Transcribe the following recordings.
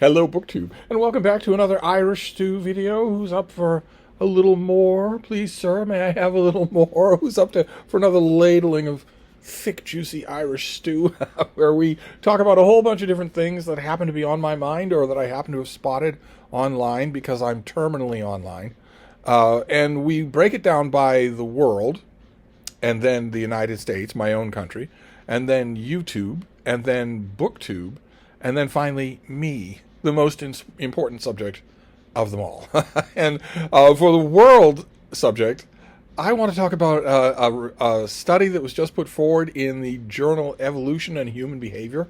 Hello, BookTube, and welcome back to another Irish Stew video. Who's up for a little more? Please, sir, may I have a little more? Who's up for another ladling of thick, juicy Irish stew, where we talk about a whole bunch of different things that happen to be on my mind or that I happen to have spotted online because I'm terminally online. And we break it down by the world, and then the United States, my own country, and then YouTube, and then BookTube, and then finally me, the most important subject of them all. And for the world subject, I want to talk about a study that was just put forward in the journal Evolution and Human Behavior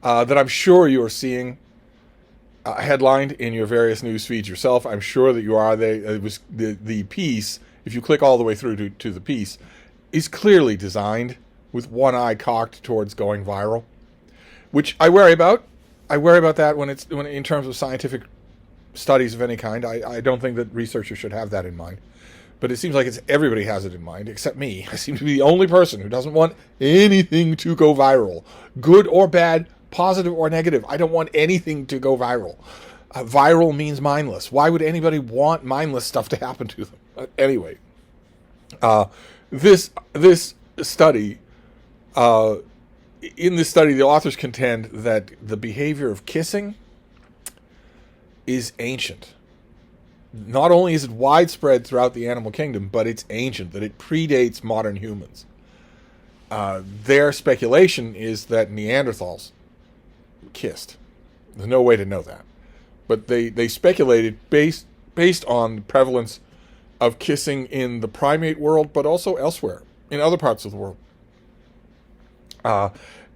that I'm sure you are seeing headlined in your various news feeds yourself. I'm sure that you are. It was the piece, if you click all the way through to the piece, is clearly designed with one eye cocked towards going viral, which I worry about. I worry about that when in terms of scientific studies of any kind. I don't think that researchers should have that in mind. But it seems like everybody has it in mind, except me. I seem to be the only person who doesn't want anything to go viral. Good or bad, positive or negative. I don't want anything to go viral. Viral means mindless. Why would anybody want mindless stuff to happen to them? Anyway, this study... in this study, the authors contend that the behavior of kissing is ancient. Not only is it widespread throughout the animal kingdom, but it's ancient, that it predates modern humans. Their speculation is that Neanderthals kissed. There's no way to know that. But they speculated based on the prevalence of kissing in the primate world, but also elsewhere, in other parts of the world.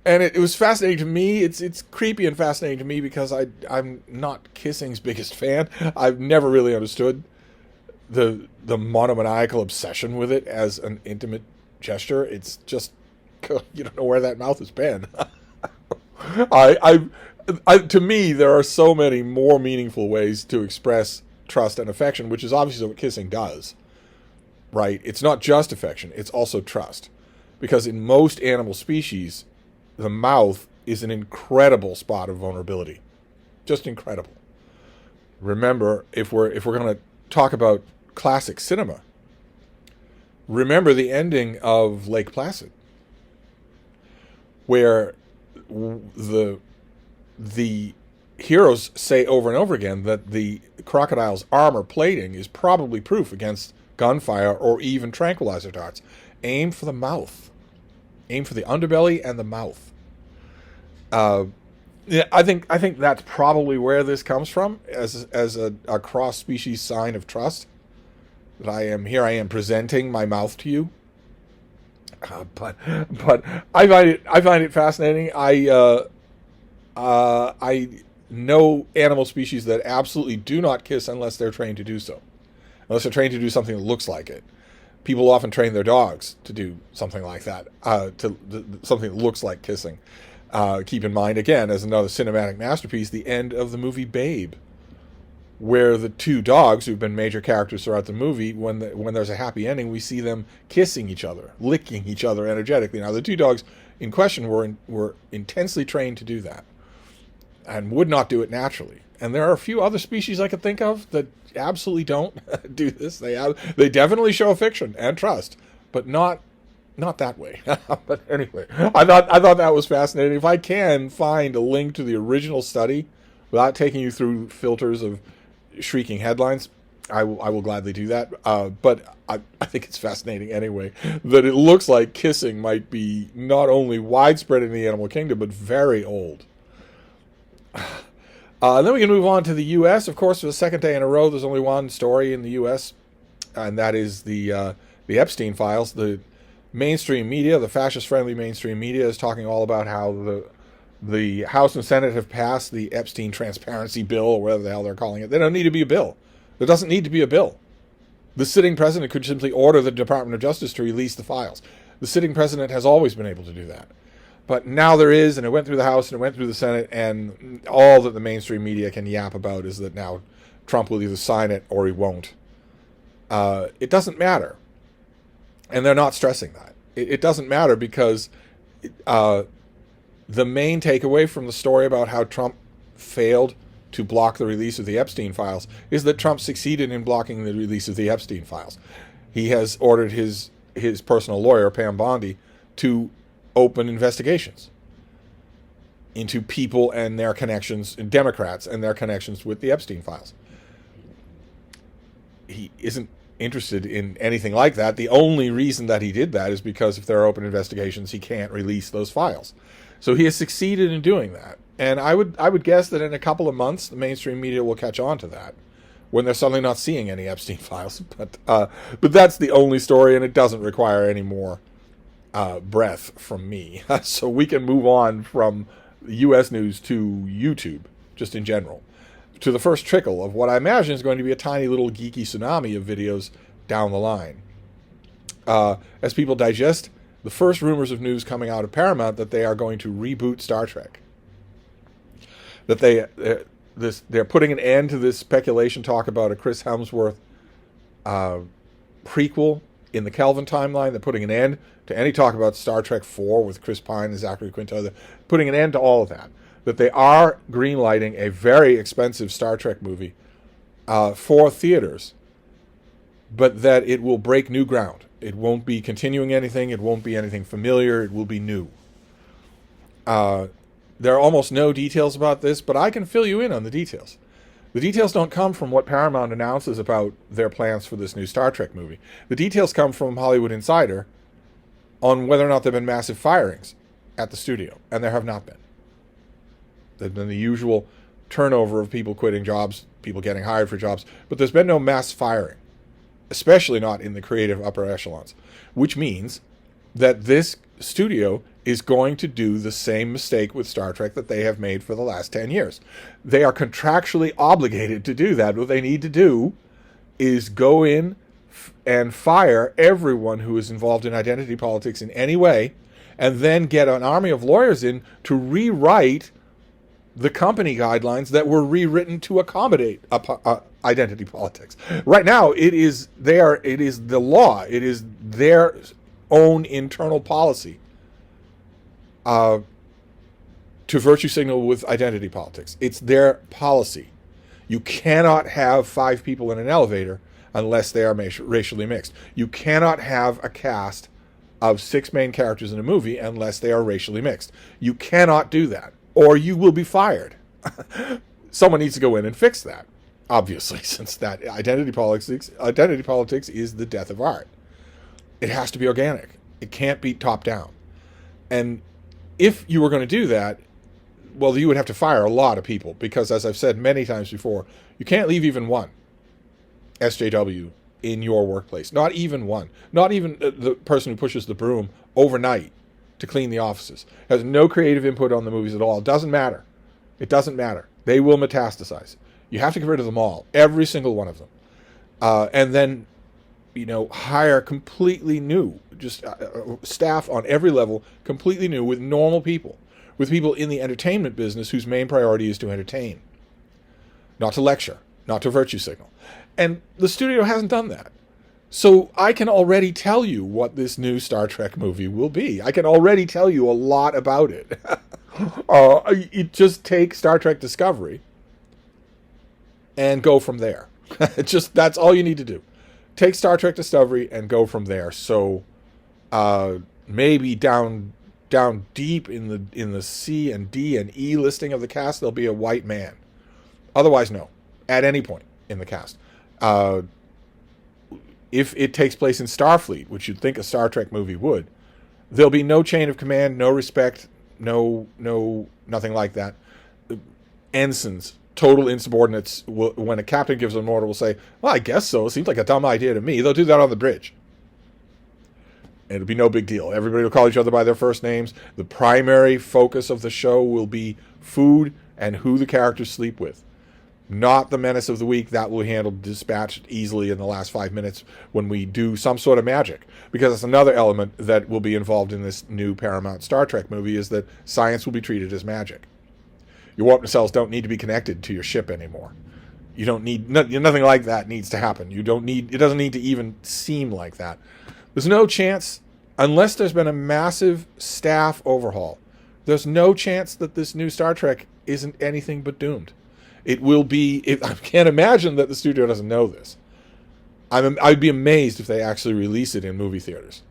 And it was fascinating to me. It's creepy and fascinating to me because I'm not kissing's biggest fan. I've never really understood the monomaniacal obsession with it as an intimate gesture. It's just, you don't know where that mouth has been. To me, there are so many more meaningful ways to express trust and affection, which is obviously what kissing does, right? It's not just affection, it's also trust. Because in most animal species, the mouth is an incredible spot of vulnerability. Just incredible. Remember, if we're going to talk about classic cinema, remember the ending of Lake Placid, where the heroes say over and over again that the crocodile's armor plating is probably proof against gunfire or even tranquilizer darts. Aim for the mouth. Aim for the underbelly and the mouth. Yeah, I think that's probably where this comes from, as a cross-species sign of trust. That I am presenting my mouth to you. But I find it fascinating. I know animal species that absolutely do not kiss unless they're trained to do so, unless they're trained to do something that looks like it. People often train their dogs to do something like that, something that looks like kissing. Keep in mind, again, as another cinematic masterpiece, the end of the movie Babe, where the two dogs, who've been major characters throughout the movie, when there's a happy ending, we see them kissing each other, licking each other energetically. Now, the two dogs in question were intensely trained to do that, and would not do it naturally. And there are a few other species I could think of that absolutely don't do this. They definitely show affection and trust, but not that way. But anyway, I thought that was fascinating. If I can find a link to the original study without taking you through filters of shrieking headlines, I will gladly do that. But I think it's fascinating anyway that it looks like kissing might be not only widespread in the animal kingdom, but very old. Then we can move on to the U.S. Of course, for the second day in a row, there's only one story in the U.S., and that is the Epstein files. The mainstream media, the fascist-friendly mainstream media, is talking all about how the House and Senate have passed the Epstein transparency bill, or whatever the hell they're calling it. There don't need to be a bill. There doesn't need to be a bill. The sitting president could simply order the Department of Justice to release the files. The sitting president has always been able to do that. But now there is, and it went through the House, and it went through the Senate, and all that the mainstream media can yap about is that now Trump will either sign it or he won't. It doesn't matter. And they're not stressing that. It doesn't matter because the main takeaway from the story about how Trump failed to block the release of the Epstein files is that Trump succeeded in blocking the release of the Epstein files. He has ordered his personal lawyer, Pam Bondi, to open investigations into people and their connections, and Democrats and their connections with the Epstein files. He isn't interested in anything like that. The only reason that he did that is because if there are open investigations, he can't release those files. So he has succeeded in doing that. And I would guess that in a couple of months, the mainstream media will catch on to that when they're suddenly not seeing any Epstein files. But that's the only story, and it doesn't require any more breath from me. So we can move on from U.S. news to YouTube, just in general, to the first trickle of what I imagine is going to be a tiny little geeky tsunami of videos down the line. As people digest the first rumors of news coming out of Paramount that they are going to reboot Star Trek, that they're putting an end to this speculation talk about a Chris Hemsworth prequel in the Kelvin timeline. They're putting an end to any talk about Star Trek 4 with Chris Pine and Zachary Quinto. They're putting an end to all of that. That they are greenlighting a very expensive Star Trek movie for theaters, but that it will break new ground. It won't be continuing anything. It won't be anything familiar. It will be new. There are almost no details about this, but I can fill you in on the details. The details don't come from what Paramount announces about their plans for this new Star Trek movie. The details come from Hollywood Insider on whether or not there have been massive firings at the studio, and there have not been. There's been the usual turnover of people quitting jobs, people getting hired for jobs, but there's been no mass firing, especially not in the creative upper echelons, which means that this studio is going to do the same mistake with Star Trek that they have made for the last 10 years. They are contractually obligated to do that. What they need to do is go in and fire everyone who is involved in identity politics in any way, and then get an army of lawyers in to rewrite the company guidelines that were rewritten to accommodate identity politics. Right now, it is the law. It is their own internal policy to virtue signal with identity politics. It's their policy. You cannot have 5 people in an elevator unless they are racially mixed. You cannot have a cast of 6 main characters in a movie unless they are racially mixed. You cannot do that, or you will be fired. Someone needs to go in and fix that, obviously, since that identity politics is the death of art. It has to be organic. It can't be top down. And if you were going to do that, well, you would have to fire a lot of people, because, as I've said many times before, you can't leave even one SJW in your workplace. Not even one. Not even the person who pushes the broom overnight to clean the offices. Has no creative input on the movies at all. It doesn't matter. It doesn't matter. They will metastasize. You have to get rid of them all. Every single one of them. And then, hire completely new, just staff on every level, completely new, with normal people. With people in the entertainment business whose main priority is to entertain. Not to lecture. Not to virtue signal. And the studio hasn't done that. So I can already tell you what this new Star Trek movie will be. I can already tell you a lot about it. You just take Star Trek Discovery and go from there. That's all you need to do. Take Star Trek Discovery and go from there. So maybe down deep in the C and D and E listing of the cast, there'll be a white man. Otherwise, no. At any point in the cast. If it takes place in Starfleet, which you'd think a Star Trek movie would, there'll be no chain of command, no respect, no nothing like that. Ensigns, total insubordinates, when a captain gives an order, will say, well, I guess so. It seems like a dumb idea to me. They'll do that on the bridge. And it'll be no big deal. Everybody will call each other by their first names. The primary focus of the show will be food and who the characters sleep with. Not the menace of the week. That will be handled, dispatched easily in the last 5 minutes when we do some sort of magic. Because it's another element that will be involved in this new Paramount Star Trek movie, is that science will be treated as magic. Your warp cells don't need to be connected to your ship anymore. You don't need, nothing like that needs to happen. It doesn't need to even seem like that. There's no chance, unless there's been a massive staff overhaul, there's no chance that this new Star Trek isn't anything but doomed. It will be. I can't imagine that the studio doesn't know this. I'd be amazed if they actually release it in movie theaters,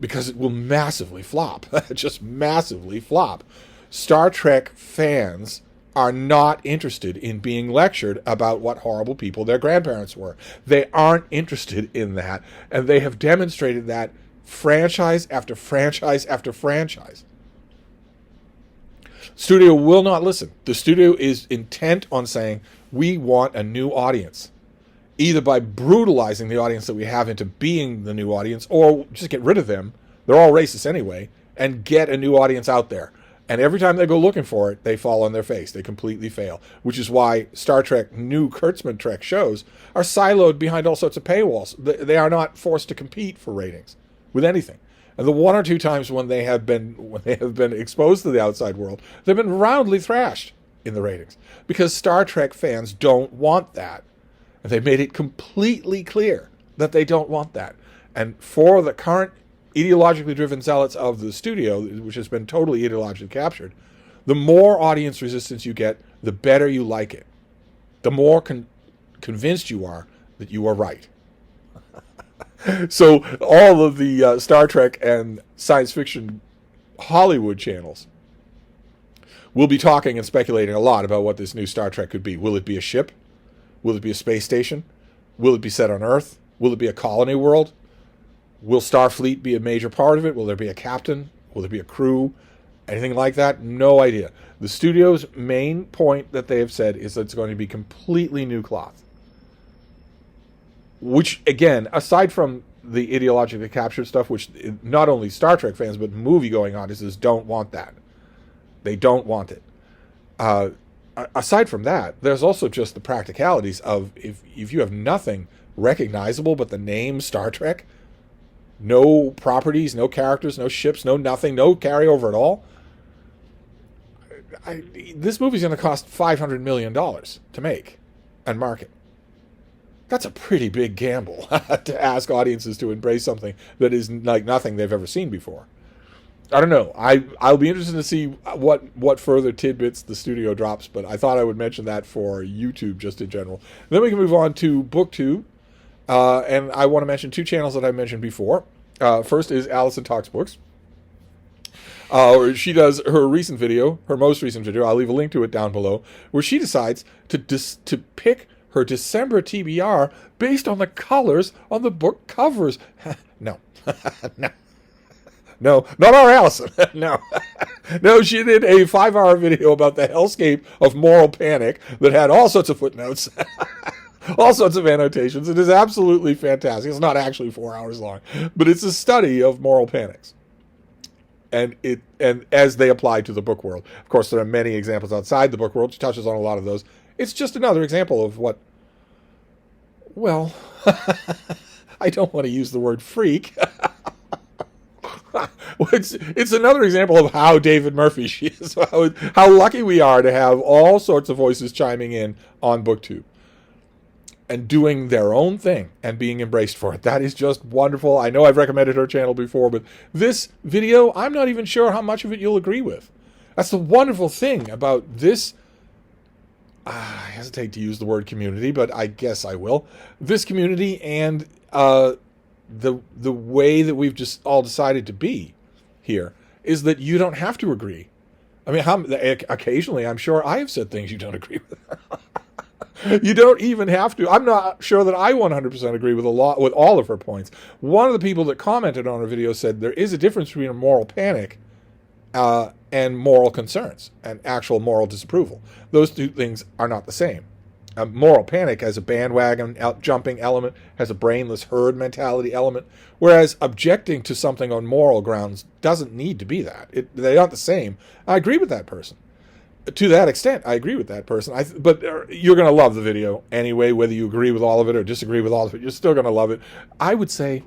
because it will massively flop. Just massively flop. Star Trek fans are not interested in being lectured about what horrible people their grandparents were. They aren't interested in that, and they have demonstrated that franchise after franchise after franchise. Studio will not listen. The studio is intent on saying, we want a new audience, either by brutalizing the audience that we have into being the new audience, or just get rid of them. They're all racist anyway, and get a new audience out there. And every time they go looking for it, they fall on their face. They completely fail, which is why Star Trek, new Kurtzman Trek shows are siloed behind all sorts of paywalls. They are not forced to compete for ratings with anything. And the one or two times when they have been exposed to the outside world, they've been roundly thrashed in the ratings, because Star Trek fans don't want that. And they've made it completely clear that they don't want that. And for the current ideologically driven zealots of the studio, which has been totally ideologically captured, the more audience resistance you get, the better you like it. The more convinced you are that you are right. So all of the Star Trek and science fiction Hollywood channels will be talking and speculating a lot about what this new Star Trek could be. Will it be a ship? Will it be a space station? Will it be set on Earth? Will it be a colony world? Will Starfleet be a major part of it? Will there be a captain? Will there be a crew? Anything like that? No idea. The studio's main point that they have said is that it's going to be completely new cloth. Which, again, aside from the ideologically captured stuff, which not only Star Trek fans, but movie-going audiences don't want that. They don't want it. Aside from that, there's also just the practicalities of if you have nothing recognizable but the name Star Trek, no properties, no characters, no ships, no nothing, no carryover at all, this movie's going to cost $500 million to make and market. That's a pretty big gamble to ask audiences to embrace something that is like nothing they've ever seen before. I don't know. I'll be interested to see what further tidbits the studio drops, but I thought I would mention that for YouTube just in general. And then we can move on to BookTube, and I want to mention two channels that I mentioned before. First is Alison Talks Books. She does her recent video, her most recent video. I'll leave a link to it down below, where she decides to pick her December TBR based on the colors on the book covers. No. No, not our Alison. No. No, she did a 5-hour video about the hellscape of moral panic that had all sorts of footnotes, all sorts of annotations. It is absolutely fantastic. It's not actually 4 hours long, but it's a study of moral panics. And as they apply to the book world. Of course, there are many examples outside the book world. She touches on a lot of those. It's just another example of what, well, I don't want to use the word freak. It's another example of how David Murphy she is, how lucky we are to have all sorts of voices chiming in on BookTube and doing their own thing and being embraced for it. That is just wonderful. I know I've recommended her channel before, but this video, I'm not even sure how much of it you'll agree with. That's the wonderful thing about this. I hesitate to use the word community, but I guess I will. This community and the way that we've just all decided to be here is that you don't have to agree. I mean, occasionally I'm sure I have said things you don't agree with. You don't even have to. I'm not sure that I 100% agree with all of her points. One of the people that commented on her video said there is a difference between a moral panic and moral concerns and actual moral disapproval. Those two things are not the same. A moral panic has a bandwagon jumping element, has a brainless herd mentality element, whereas objecting to something on moral grounds doesn't need to be that. They're not the same. I agree with that person. To that extent, I agree with that person. But you're going to love the video anyway, whether you agree with all of it or disagree with all of it. You're still going to love it. I would say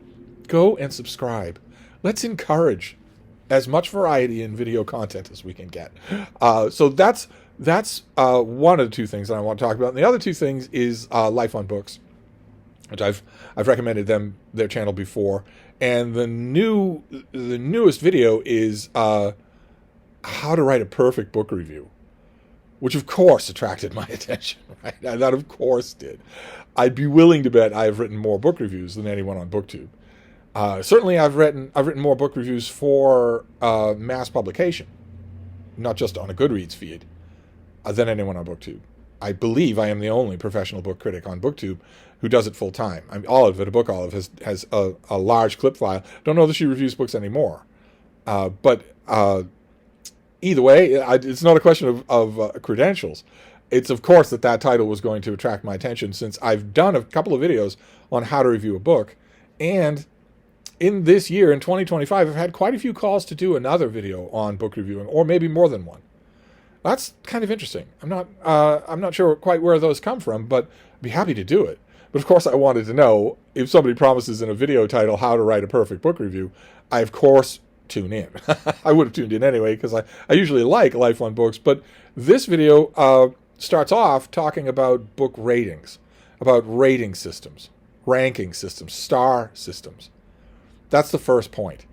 go and subscribe. Let's encourage as much variety in video content as we can get. So that's one of the two things that I want to talk about. And the other two things is Life on Books, which I've recommended their channel before. And the newest video is how to write a perfect book review. which of course attracted my attention, right? That of course did. I'd be willing to bet I have written more book reviews than anyone on BookTube. Certainly I've written more book reviews for mass publication, not just on a Goodreads feed, than anyone on BookTube. I believe I am the only professional book critic on BookTube who does it full time. I mean, Olive at A Book Olive has a large clip file. Don't know that she reviews books anymore. But either way, it's not a question of credentials. It's, of course, that title was going to attract my attention, since I've done a couple of videos on how to review a book. And in this year, in 2025, I've had quite a few calls to do another video on book reviewing, or maybe more than one. That's kind of interesting. I'm not sure quite where those come from, but I'd be happy to do it. But of course, I wanted to know, if somebody promises in a video title how to write a perfect book review, I of course tune in. I would have tuned in anyway, because I usually like Life on Books. But this video starts off talking about book ratings, about rating systems, ranking systems, star systems. That's the first point,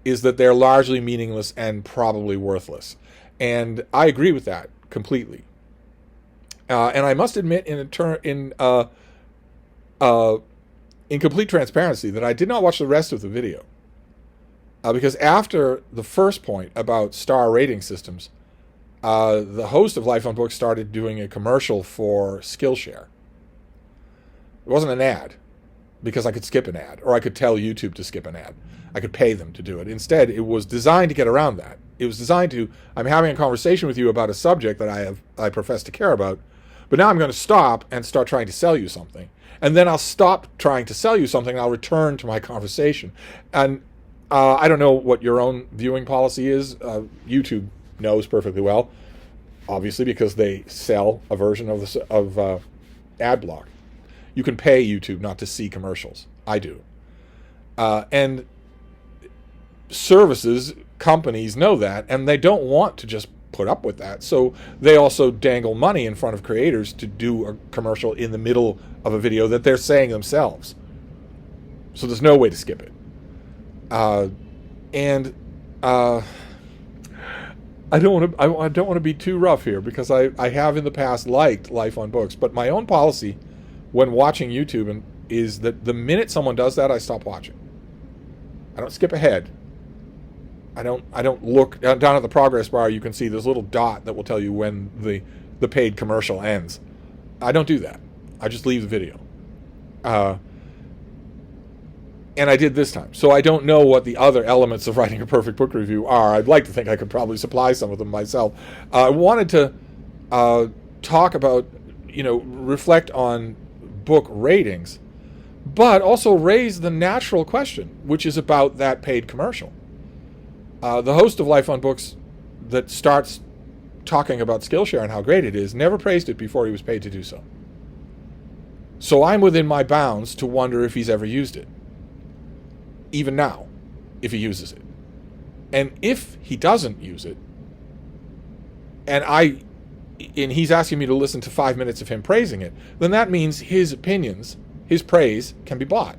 is that they're largely meaningless and probably worthless. And I agree with that completely. And I must admit, in complete transparency, that I did not watch the rest of the video. Because after the first point about star rating systems, the host of Life on Books started doing a commercial for Skillshare. It wasn't an ad, because I could skip an ad, or I could tell YouTube to skip an ad. I could pay them to do it. Instead, it was designed to get around that. It was designed to, I'm having a conversation with you about a subject that I profess to care about, but now I'm going to stop and start trying to sell you something. And then I'll stop trying to sell you something, and I'll return to my conversation. And I don't know what your own viewing policy is. YouTube knows perfectly well, obviously, because they sell a version of ad block. You can pay YouTube not to see commercials. I do. And services, companies know that, and they don't want to just put up with that. So they also dangle money in front of creators to do a commercial in the middle of a video that they're saying themselves. So there's no way to skip it. I don't want to be too rough here, because I have in the past liked Life on Books, but my own policy when watching YouTube is that the minute someone does that, I stop watching. I don't skip ahead. I don't look down at the progress bar. You can see this little dot that will tell you when the paid commercial ends. I don't do that. I just leave the video. And I did this time. So I don't know what the other elements of writing a perfect book review are. I'd like to think I could probably supply some of them myself. I wanted to talk about, reflect on book ratings, but also raise the natural question, which is about that paid commercial. The host of Life on Books that starts talking about Skillshare and how great it is never praised it before he was paid to do so. So I'm within my bounds to wonder if he's ever used it. Even now, if he uses it. And if he doesn't use it, and he's asking me to listen to 5 minutes of him praising it, then that means his opinions, his praise, can be bought.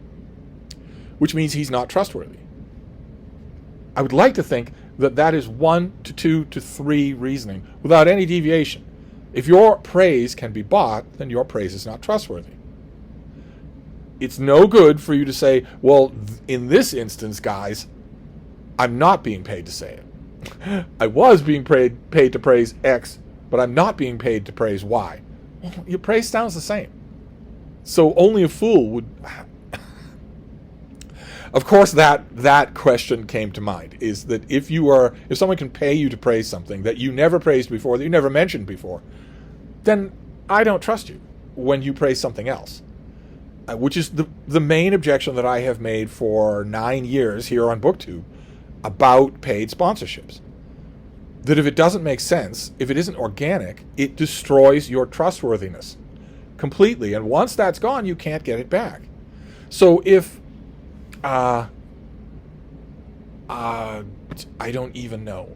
Which means he's not trustworthy. I would like to think that is 1 to 2 to 3 reasoning, without any deviation. If your praise can be bought, then your praise is not trustworthy. It's no good for you to say, well, in this instance, guys, I'm not being paid to say it. I was being paid to praise X, but I'm not being paid to praise Y. Well, your praise sounds the same. So only a fool would... Of course, that question came to mind, is that if someone can pay you to praise something that you never praised before, that you never mentioned before, then I don't trust you when you praise something else. Which is the main objection that I have made for 9 years here on BookTube about paid sponsorships. That if it doesn't make sense, if it isn't organic, it destroys your trustworthiness completely. And once that's gone, you can't get it back. So if... I don't even know.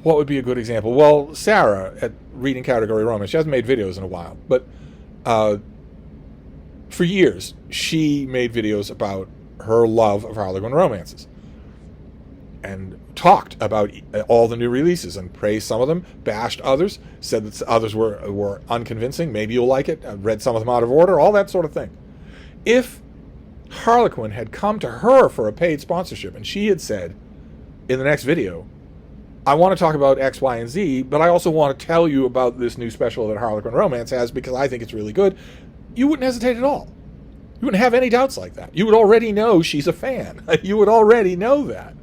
What would be a good example? Well, Sarah at Reading Category Romance, she hasn't made videos in a while, but for years, she made videos about her love of Harlequin romances. and talked about all the new releases and praised some of them, bashed others, said that others were unconvincing. Maybe you'll like it. Read some of them out of order, all that sort of thing. If Harlequin had come to her for a paid sponsorship and she had said in the next video, I want to talk about X, Y, and Z, but I also want to tell you about this new special that Harlequin Romance has because I think it's really good, you wouldn't hesitate at all. You wouldn't have any doubts like that. You would already know she's a fan. You would already know that.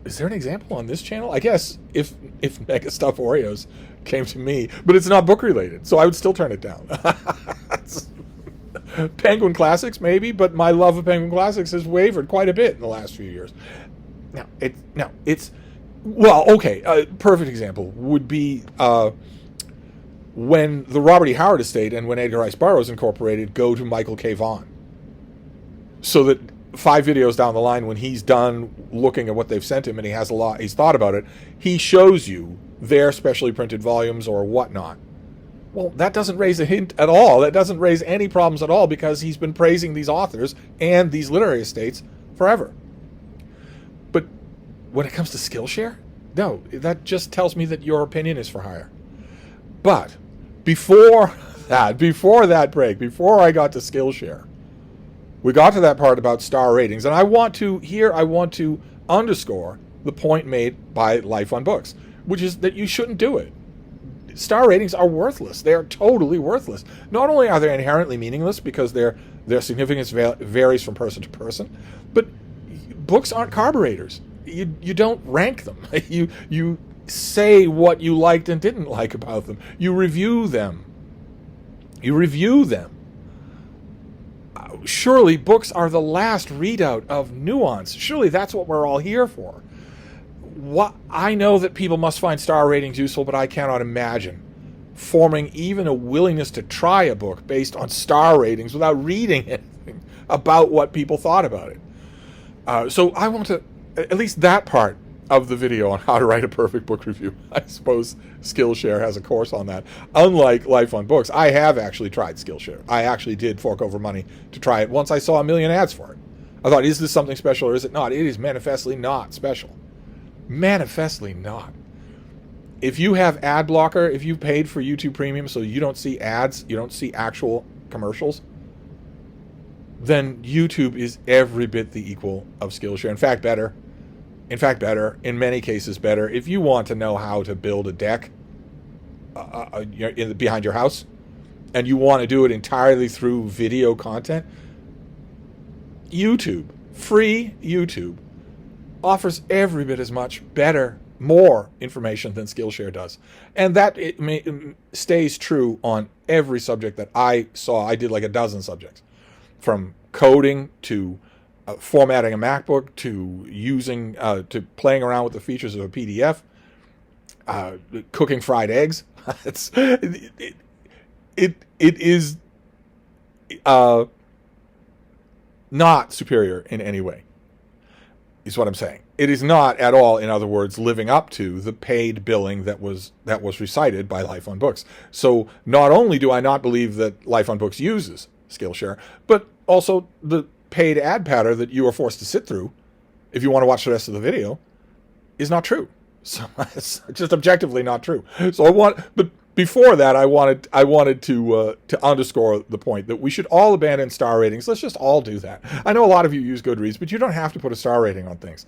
Is there an example on this channel? I guess if Mega Stuff Oreos came to me, but it's not book related, so I would still turn it down. Penguin Classics, maybe, but my love of Penguin Classics has wavered quite a bit in the last few years. A perfect example would be when the Robert E. Howard estate and when Edgar Rice Burroughs Incorporated go to Michael K. Vaughan. So that 5 videos down the line, when he's done looking at what they've sent him and he's thought about it, he shows you their specially printed volumes or whatnot. Well, that doesn't raise a hint at all. That doesn't raise any problems at all because he's been praising these authors and these literary estates forever. But when it comes to Skillshare, no, that just tells me that your opinion is for hire. But before that break, before I got to Skillshare, we got to that part about star ratings, and I want to underscore the point made by Life on Books, which is that you shouldn't do it. Star ratings are worthless. They are totally worthless. Not only are they inherently meaningless because their significance varies from person to person, but books aren't carburetors. You don't rank them. You say what you liked and didn't like about them. You review them. Surely books are the last readout of nuance. Surely that's what we're all here for. I know that people must find star ratings useful, but I cannot imagine forming even a willingness to try a book based on star ratings without reading anything about what people thought about it. So I want to, at least that part of the video on how to write a perfect book review. I suppose Skillshare has a course on that. Unlike Life on Books, I have actually tried Skillshare. I actually did fork over money to try it once I saw a million ads for it. I thought, is this something special or is it not? It is manifestly not special. Manifestly not. If you have ad blocker, if you paid for YouTube Premium so you don't see ads, you don't see actual commercials, then YouTube is every bit the equal of Skillshare. In fact, better. In many cases better. If you want to know how to build a deck behind your house, and you want to do it entirely through video content, YouTube, free YouTube, offers every bit as much, better, more information than Skillshare does. And that stays true on every subject that I saw. I did like a dozen subjects, from coding to formatting a MacBook to using to playing around with the features of a PDF, cooking fried eggs. It is not superior in any way, is what I'm saying. It is not at all, in other words, living up to the paid billing that was recited by Life on Books. So not only do I not believe that Life on Books uses Skillshare, but also the paid ad pattern that you are forced to sit through if you want to watch the rest of the video is not true. So it's just objectively not true. So but before that, I wanted to underscore the point that we should all abandon star ratings. Let's just all do that. I know a lot of you use Goodreads, but you don't have to put a star rating on things.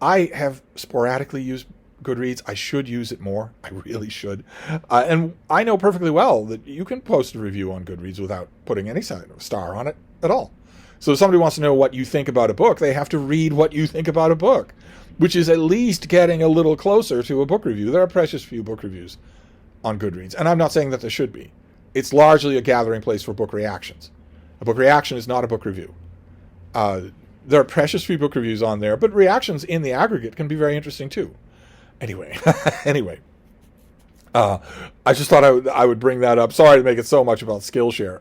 I have sporadically used Goodreads. I should use it more. I really should. And I know perfectly well that you can post a review on Goodreads without putting any star on it at all. So if somebody wants to know what you think about a book, they have to read what you think about a book, which is at least getting a little closer to a book review. There are precious few book reviews on Goodreads, and I'm not saying that there should be. It's largely a gathering place for book reactions. A book reaction is not a book review. There are precious few book reviews on there, but reactions in the aggregate can be very interesting too. Anyway, I just thought I would bring that up. Sorry to make it so much about Skillshare.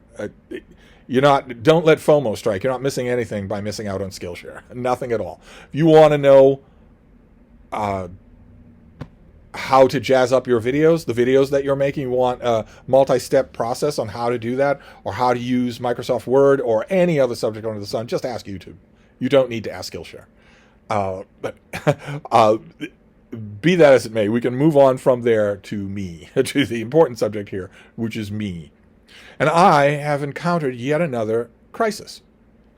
Don't let FOMO strike. You're not missing anything by missing out on Skillshare. Nothing at all. If you want to know how to jazz up your videos, the videos that you're making, you want a multi-step process on how to do that, or how to use Microsoft Word or any other subject under the sun, just ask YouTube. You don't need to ask Skillshare. But be that as it may, we can move on from there to me, to the important subject here, which is me. And I have encountered yet another crisis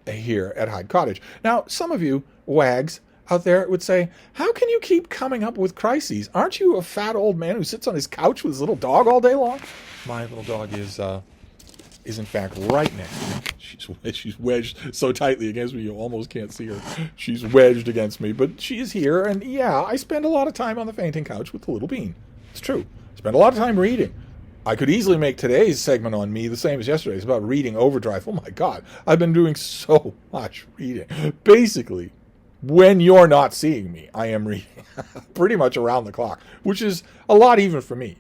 here at Hyde Cottage. Now, some of you wags out there would say, how can you keep coming up with crises? Aren't you a fat old man who sits on his couch with his little dog all day long? My little dog is in fact right next to me. She's wedged so tightly against me you almost can't see her. She's wedged against me, but she is here, and yeah, I spend a lot of time on the fainting couch with the little bean. It's true. I spend a lot of time reading. I could easily make today's segment on me the same as yesterday's about reading overdrive. Oh my God, I've been doing so much reading. Basically, when you're not seeing me, I am reading pretty much around the clock, which is a lot even for me.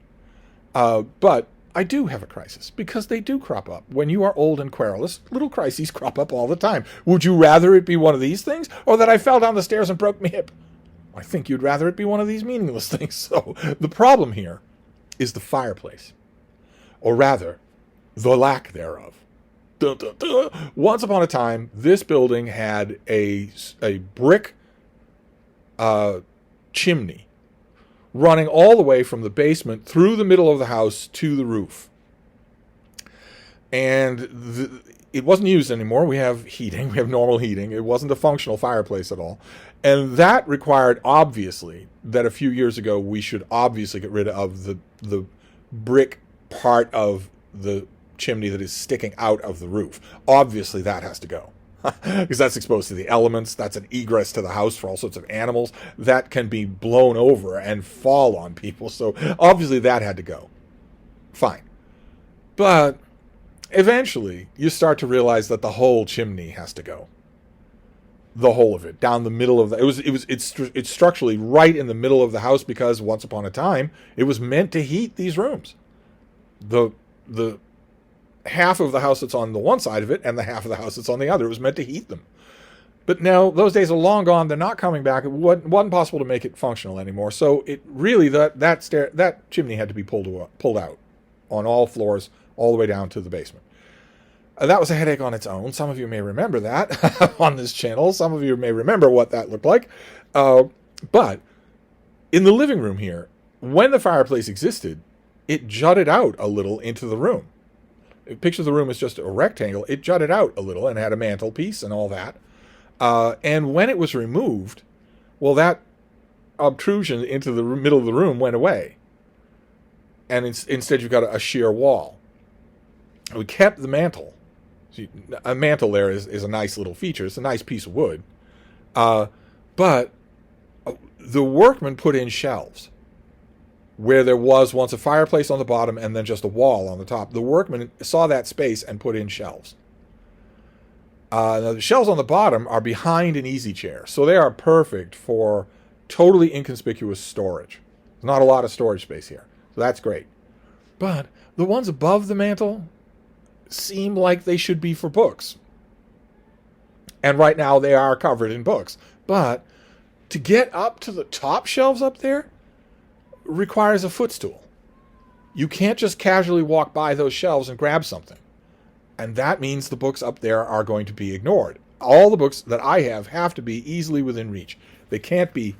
But I do have a crisis, because they do crop up. When you are old and querulous, little crises crop up all the time. Would you rather it be one of these things, or that I fell down the stairs and broke my hip? I think you'd rather it be one of these meaningless things. So the problem here is the fireplace. Or rather, the lack thereof. Dun, dun, dun. Once upon a time, this building had a brick chimney running all the way from the basement through the middle of the house to the roof. And it wasn't used anymore. We have heating. We have normal heating. It wasn't a functional fireplace at all. And that required, obviously, that a few years ago we should obviously get rid of the brick part of the chimney that is sticking out of the roof. Obviously, that has to go. Because that's exposed to the elements. That's an egress to the house for all sorts of animals. That can be blown over and fall on people. So obviously that had to go. Fine. But eventually you start to realize that the whole chimney has to go. The whole of it. Down the middle of the... It's structurally right in the middle of the house, because once upon a time it was meant to heat these rooms. The half of the house that's on the one side of it and the half of the house that's on the other. It was meant to heat them. But now those days are long gone. They're not coming back. It wasn't possible to make it functional anymore. So it really, that chimney had to be pulled out on all floors, all the way down to the basement. That was a headache on its own. Some of you may remember that on this channel. Some of you may remember what that looked like. But in the living room here, when the fireplace existed, it jutted out a little into the room. Picture the room as just a rectangle. It jutted out a little and had a mantelpiece and all that. And when it was removed, well, that obtrusion into the middle of the room went away. And instead you've got a sheer wall. We kept the mantel. See, a mantel there is a nice little feature. It's a nice piece of wood. But the workmen put in shelves where there was once a fireplace on the bottom and then just a wall on the top. The workmen saw that space and put in shelves. Now the shelves on the bottom are behind an easy chair, so they are perfect for totally inconspicuous storage. There's not a lot of storage space here, so that's great. But the ones above the mantel seem like they should be for books. And right now they are covered in books. But to get up to the top shelves up there requires a footstool. You can't just casually walk by those shelves and grab something. And that means the books up there are going to be ignored. All the books that I have to be easily within reach. They can't be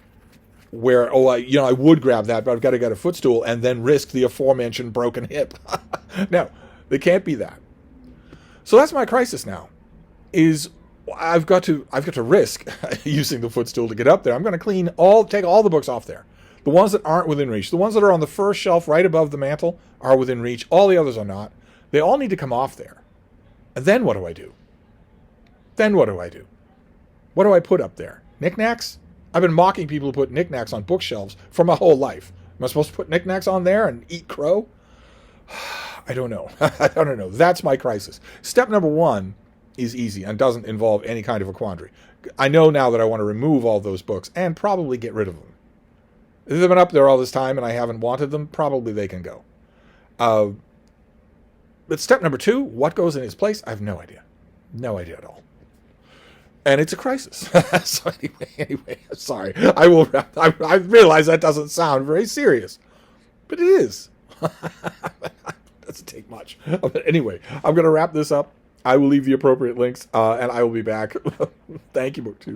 where, I would grab that, but I've got to get a footstool and then risk the aforementioned broken hip. No, they can't be that. So that's my crisis now, is I've got to risk using the footstool to get up there. I'm going to take all the books off there. The ones that aren't within reach. The ones that are on the first shelf right above the mantel are within reach. All the others are not. They all need to come off there. And then what do I do? What do I put up there? Knickknacks? I've been mocking people who put knickknacks on bookshelves for my whole life. Am I supposed to put knickknacks on there and eat crow? I don't know. I don't know. That's my crisis. Step number 1 is easy and doesn't involve any kind of a quandary. I know now that I want to remove all those books and probably get rid of them. If they've been up there all this time and I haven't wanted them, probably they can go. But step number 2, what goes in its place? I have no idea. No idea at all. And it's a crisis. So anyway, sorry. I realize that doesn't sound very serious, but it is. Doesn't take much. But anyway, I'm going to wrap this up. I will leave the appropriate links, and I will be back. Thank you, BookTube.